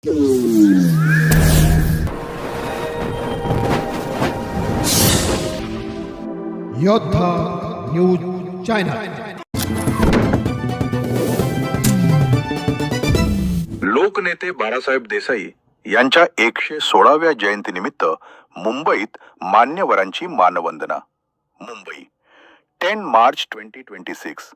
योद्धा news channel. लोकनेते बाळासाहेब देसाई यांच्या 116व्या जयंतीनिमित्त मुंबईत मान्यवरांची मानवंदना. मुंबई 10 मार्च 2026.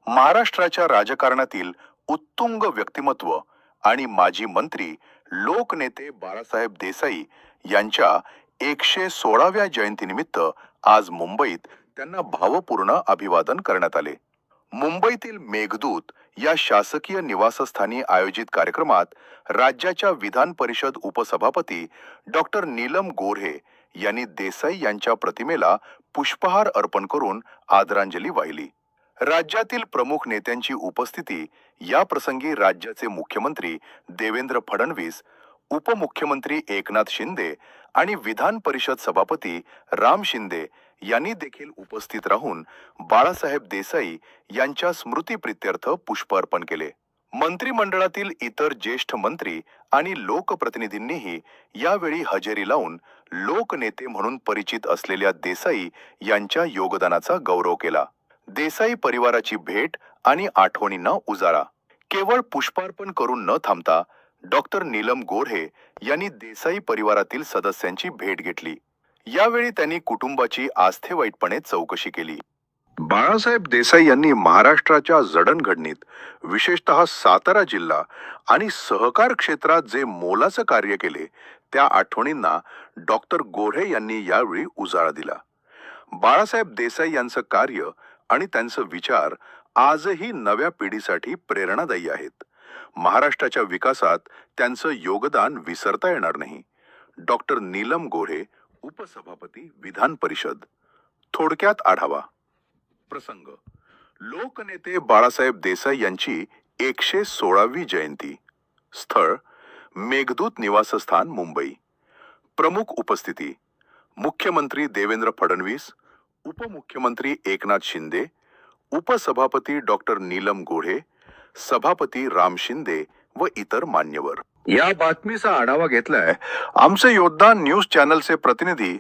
महाराष्ट्राच्या राजकारणातील उत्तुंग व्यक्तिमत्व आणि माजी मंत्री लोकनेते बाळासाहेब देसाई यांच्या 116व्या जयंतीनिमित्त आज मुंबईत त्यांना भावपूर्ण अभिवादन करण्यात आले. मुंबईतील मेघदूत या शासकीय निवासस्थानी आयोजित कार्यक्रमात राज्याच्या विधान परिषद उपसभापती डॉक्टर नीलम गोऱ्हे यांनी देसाई यांच्या प्रतिमेला पुष्पहार अर्पण करून आदरांजली वाहिली. राज्यातील प्रमुख नेत्यांची उपस्थिती या प्रसंगी राज्याचे मुख्यमंत्री देवेंद्र फडणवीस, उपमुख्यमंत्री एकनाथ शिंदे आणि विधान परिषद सभापती राम शिंदे यांनी देखील उपस्थित राहून बाळासाहेब देसाई यांच्या स्मृतीप्रित्यर्थ पुष्प अर्पण केले. मंत्रिमंडळातील इतर ज्येष्ठ मंत्री आणि लोकप्रतिनिधींनीही यावेळी हजेरी लावून लोकनेते म्हणून परिचित असलेल्या देसाई यांच्या योगदानाचा गौरव केला. देसाई परिवाराची भेट आणि आठवणींना उजाळा. केवळ पुष्पार्पण करून न थांबता डॉक्टर नीलम गोऱ्हे यांनी देसाई परिवारातील सदस्यांची भेट घेतली. यावेळी त्यांनी कुटुंबाची आस्थेवाईतपणे चौकशी केली. बाळासाहेब देसाई यांनी महाराष्ट्राच्या जडणघडणीत विशेषतः सातारा जिल्हा आणि सहकार क्षेत्रात जे मोलाचं कार्य केले त्या आठवणींना डॉक्टर गोऱ्हे यांनी यावेळी उजाळा दिला. बाळासाहेब देसाई यांचं कार्य आणि त्यांचे विचार आजही नव्या पिढीसाठी प्रेरणादायी आहेत. महाराष्ट्राच्या विकासात त्यांचं योगदान विसरता येणार नाही. डॉक्टर नीलम गोऱ्हे, उपसभापती, विधान परिषद. थोडक्यात आढावा. प्रसंग: लोकनेते बाळासाहेब देसाई यांची 116वी जयंती. स्थळ: मेघदूत निवासस्थान, मुंबई. प्रमुख उपस्थिती: मुख्यमंत्री देवेंद्र फडणवीस, उपमुख्यमंत्री एकनाथ शिंदे, उपसभापती डॉक्टर नीलम गोऱ्हे, सभापती राम शिंदे व इतर मान्यवर. या बातमीचा आढावा घेतलाय आमचे योद्धा न्यूज चॅनलचे प्रतिनिधी